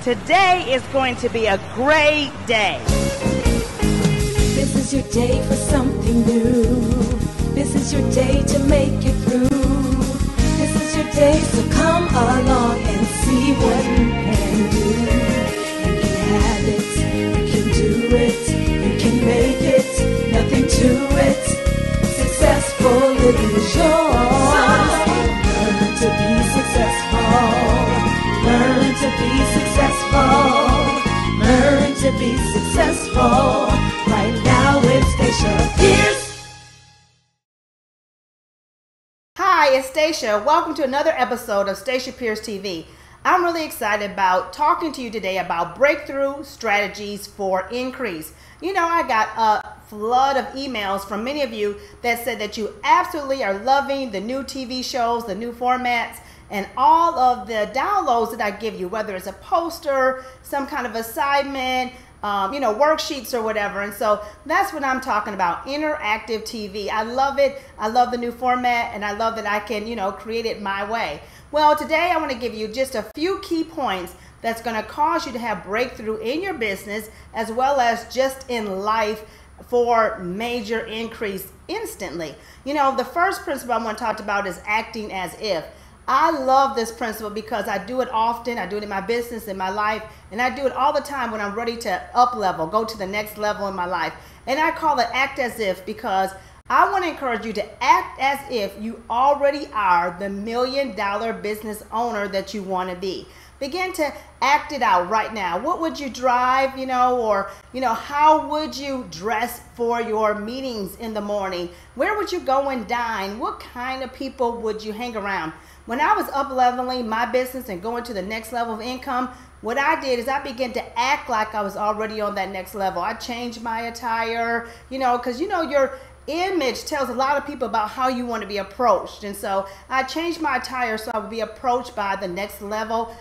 Today is going to be a great day. This is your day for something new. This is your day to make it through. This is your day, so come along and see what you can do. You can have it, you can do it, you can make it, nothing to it. Successful living is yours. Learn to be successful. Learn to be successful. Learn to be successful. Right now with Stacia Pierce. Hi, it's Stacia. Welcome to another episode of Stacia Pierce TV. I'm really excited about talking to you today about breakthrough strategies for increase. You know, I got a flood of emails from many of you that said that you absolutely are loving the new TV shows, the new formats, and all of the downloads that I give you, whether it's a poster, some kind of assignment, worksheets or whatever. And so that's what I'm talking about, interactive TV. I love it. I love the new format, and I love that I can, create it my way. Well, today I want to give you just a few key points that's going to cause you to have breakthrough in your business as well as just in life for major increase instantly. The first principle I want to talk about is acting as if. I love this principle because I do it often. I do it in my business, in my life, and I do it all the time when I'm ready to up level, go to the next level in my life. And I call it act as if because I want to encourage you to act as if you already are the $1 million business owner that you want to be. Begin to act it out right now. What would you drive, how would you dress for your meetings in the morning? Where would you go and dine? What kind of people would you hang around? When I was up-leveling my business and going to the next level of income, what I did is I began to act like I was already on that next level. I changed my attire, because your image tells a lot of people about how you want to be approached. And so I changed my attire so I would be approached by the next level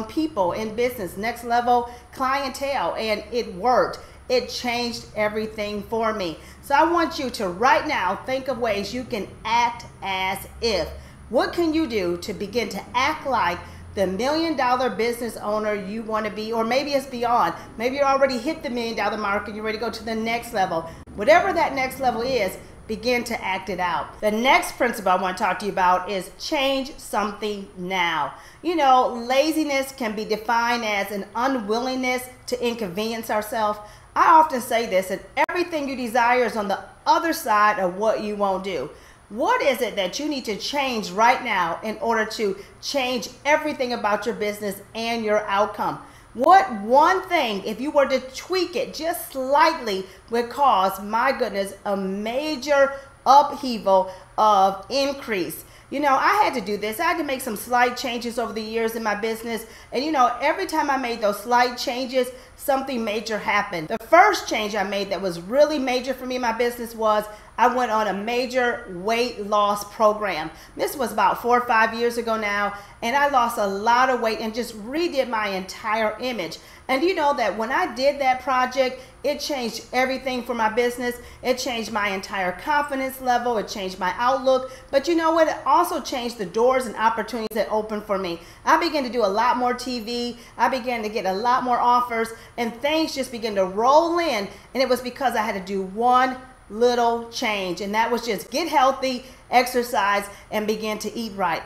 people in business, next level clientele, and it worked. It changed everything for me. So I want you to right now think of ways you can act as if. What can you do to begin to act like the $1 million business owner you want to be, or maybe it's beyond. Maybe you already hit the $1 million mark and you're ready to go to the next level. Whatever that next level is, begin to act it out. The next principle I want to talk to you about is change something now. Laziness can be defined as an unwillingness to inconvenience ourselves. I often say this, that everything you desire is on the other side of what you won't do. What is it that you need to change right now in order to change everything about your business and your outcome? What one thing, if you were to tweak it just slightly, would cause, my goodness, a major upheaval of increase? I had to do this. I had to make some slight changes over the years in my business. And every time I made those slight changes, something major happened. The first change I made that was really major for me in my business was I went on a major weight loss program. This was about 4 or 5 years ago now, and I lost a lot of weight and just redid my entire image. And you know that when I did that project, it changed everything for my business. It changed my entire confidence level. It changed my outlook. But you know what? It also changed the doors and opportunities that opened for me. I began to do a lot more TV. I began to get a lot more offers, and things just began to roll in. And it was because I had to do one little change, and that was just get healthy, exercise, and begin to eat right.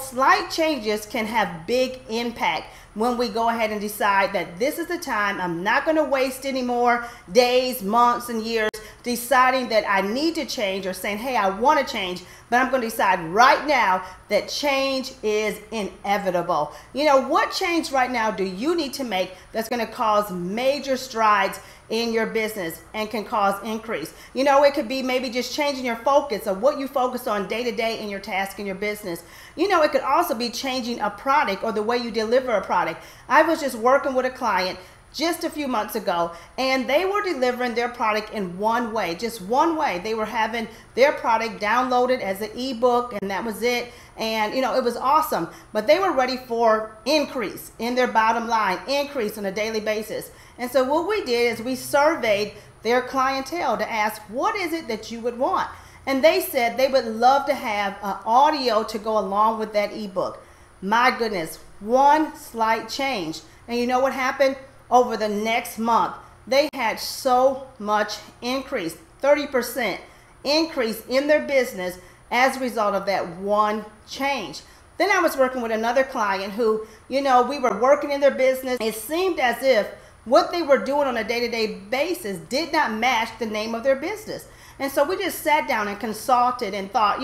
Slight changes can have big impact when we go ahead and decide that this is the time. I'm not going to waste any more days, months, and years deciding that I need to change or saying, hey, I want to change, but I'm going to decide right now that change is inevitable. What change right now do you need to make that's going to cause major strides in your business and can cause increase? It could be maybe just changing your focus of what you focus on day to day in your task in your business. It could also be changing a product or the way you deliver a product. I was just working with a client just a few months ago, and they were delivering their product in one way, just one way. They were having their product downloaded as an ebook, and that was it. And it was awesome, but they were ready for increase in their bottom line, increase on a daily basis. And so what we did is we surveyed their clientele to ask, what is it that you would want? And they said they would love to have an audio to go along with that ebook. My goodness, One slight change. And you know what happened? Over the next month, they had so much increase, 30% increase in their business as a result of that one change. Then I was working with another client who, we were working in their business. It seemed as if what they were doing on a day-to-day basis did not match the name of their business. And so we just sat down and consulted and thought,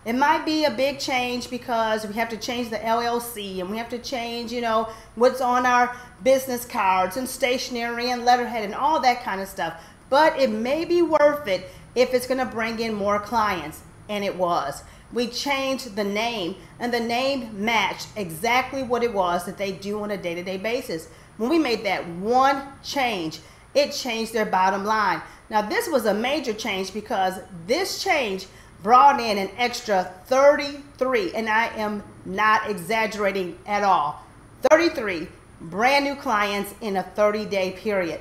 it might be a big change because we have to change the LLC and we have to change, what's on our business cards and stationery and letterhead and all that kind of stuff. But it may be worth it if it's going to bring in more clients. And it was. We changed the name, and the name matched exactly what it was that they do on a day-to-day basis. When we made that one change, it changed their bottom line. Now, this was a major change because this change brought in an extra 33, and I am not exaggerating at all, 33 brand new clients in a 30-day period.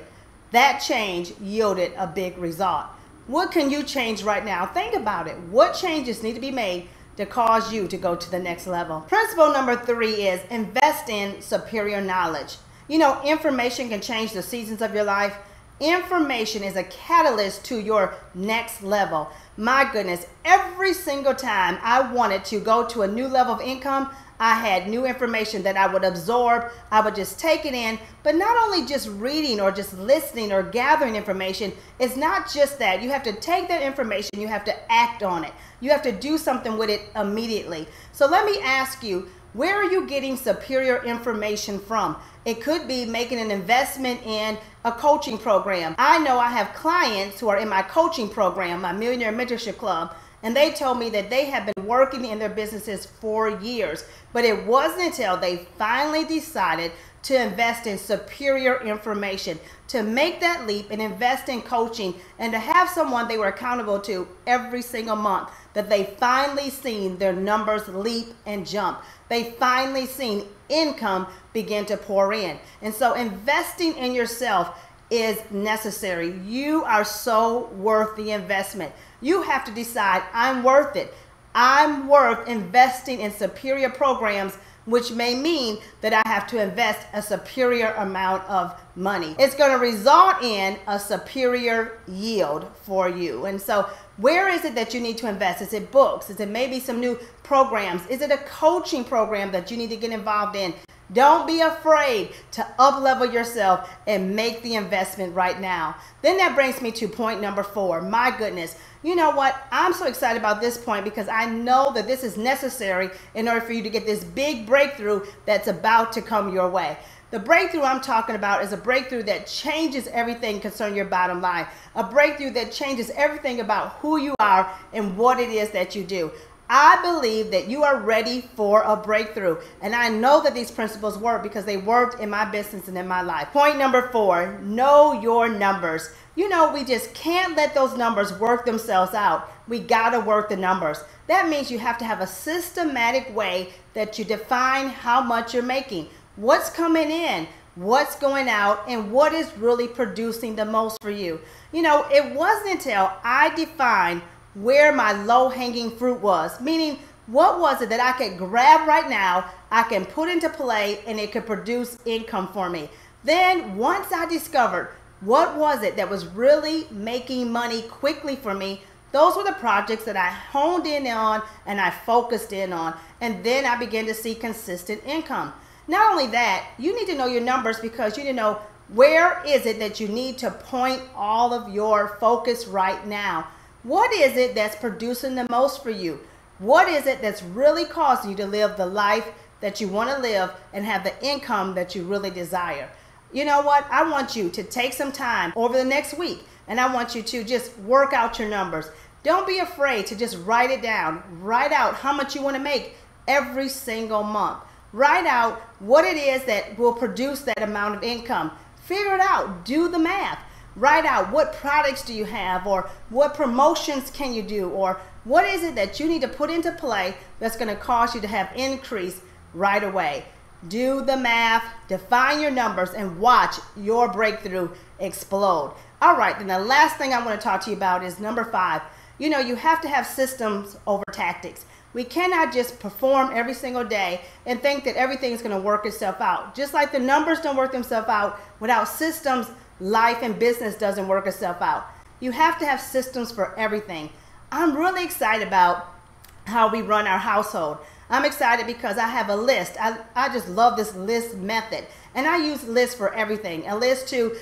That change yielded a big result. What can you change right now? Think about it. What changes need to be made to cause you to go to the next level? Principle number 3 is invest in superior knowledge. Information can change the seasons of your life. Information is a catalyst to your next level. My goodness, every single time I wanted to go to a new level of income, I had new information that I would absorb. I would just take it in. But not only just reading or just listening or gathering information, it's not just that. You have to take that information, you have to act on it. You have to do something with it immediately. So let me ask you, where are you getting superior information from? It could be making an investment in a coaching program. I know I have clients who are in my coaching program, my Millionaire Mentorship Club, and they told me that they have been working in their businesses for years. But it wasn't until they finally decided to invest in superior information, to make that leap and invest in coaching, and to have someone they were accountable to every single month, that they finally seen their numbers leap and jump. They finally seen income begin to pour in. And so investing in yourself is necessary. You are so worth the investment. You have to decide, I'm worth it. I'm worth investing in superior programs, which may mean that I have to invest a superior amount of money. It's going to result in a superior yield for you. And so where is it that you need to invest? Is it books? Is it maybe some new programs? Is it a coaching program that you need to get involved in? Don't be afraid to up-level yourself and make the investment right now. Then that brings me to point number 4. My goodness. You know what? I'm so excited about this point because I know that this is necessary in order for you to get this big breakthrough that's about to come your way. The breakthrough I'm talking about is a breakthrough that changes everything concerning your bottom line. A breakthrough that changes everything about who you are and what it is that you do. I believe that you are ready for a breakthrough. And I know that these principles work because they worked in my business and in my life. Point number 4, know your numbers. We just can't let those numbers work themselves out. We gotta work the numbers. That means you have to have a systematic way that you define how much you're making. What's coming in, what's going out, and what is really producing the most for you. It wasn't until I defined where my low-hanging fruit was, meaning what was it that I could grab right now, I can put into play, and it could produce income for me. Then once I discovered what was it that was really making money quickly for me, those were the projects that I honed in on and I focused in on, and then I began to see consistent income. Not only that, you need to know your numbers because you need to know where is it that you need to point all of your focus right now. What is it that's producing the most for you? What is it that's really causing you to live the life that you want to live and have the income that you really desire? You know what? I want you to take some time over the next week and I want you to just work out your numbers. Don't be afraid to just write it down. Write out how much you want to make every single month. Write out what it is that will produce that amount of income. Figure it out. Do the math. Write out what products do you have, or what promotions can you do, or what is it that you need to put into play that's going to cause you to have increase right away. Do the math, define your numbers, and watch your breakthrough explode. All right, then the last thing I want to talk to you about is number 5. You have to have systems over tactics. We cannot just perform every single day and think that everything's going to work itself out. Just like the numbers don't work themselves out, without systems, life and business doesn't work itself out. You have to have systems for everything. I'm really excited about how we run our household. I'm excited because I have a list. I just love this list method. And I use lists for everything. A list to,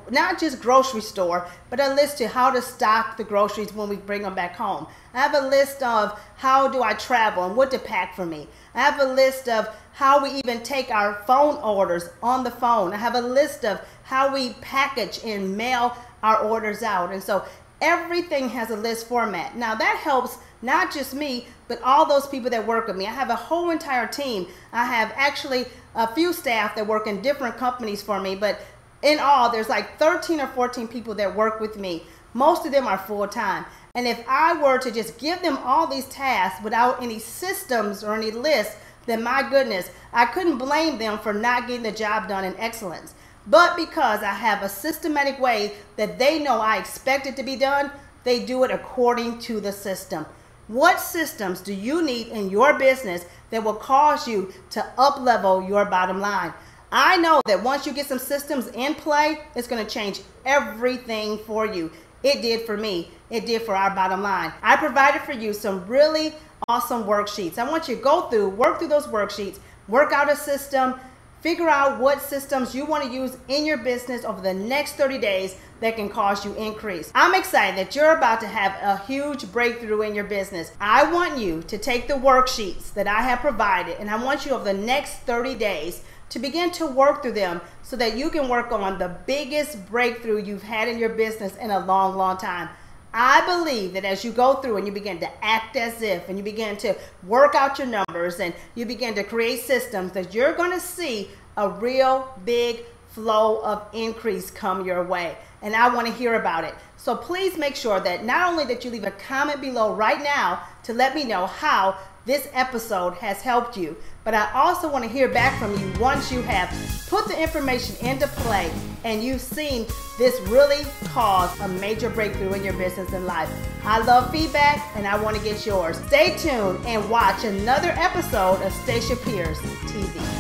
not just grocery store, but a list to how to stock the groceries when we bring them back home. I have a list of how do I travel and what to pack for me. I have a list of how we even take our phone orders on the phone. I have a list of how we package and mail our orders out. And so everything has a list format. Now that helps not just me, but all those people that work with me. I have a whole entire team. I have actually a few staff that work in different companies for me, but in all, there's like 13 or 14 people that work with me. Most of them are full-time. And if I were to just give them all these tasks without any systems or any lists, then my goodness, I couldn't blame them for not getting the job done in excellence. But because I have a systematic way that they know I expect it to be done, they do it according to the system. What systems do you need in your business that will cause you to up-level your bottom line? I know that once you get some systems in play, it's going to change everything for you. It did for me. It did for our bottom line. I provided for you some really awesome worksheets. I want you to work through those worksheets, work out a system, figure out what systems you want to use in your business over the next 30 days that can cause you increase. I'm excited that you're about to have a huge breakthrough in your business. I want you to take the worksheets that I have provided, and I want you over the next 30 days to begin to work through them so that you can work on the biggest breakthrough you've had in your business in a long, long time. I believe that as you go through and you begin to act as if, and you begin to work out your numbers, and you begin to create systems, that you're going to see a real big flow of increase come your way. And I want to hear about it. So please make sure that not only that you leave a comment below right now to let me know how this episode has helped you, but I also want to hear back from you once you have put the information into play and you've seen this really cause a major breakthrough in your business and life. I love feedback and I want to get yours. Stay tuned and watch another episode of Stacia Pierce TV.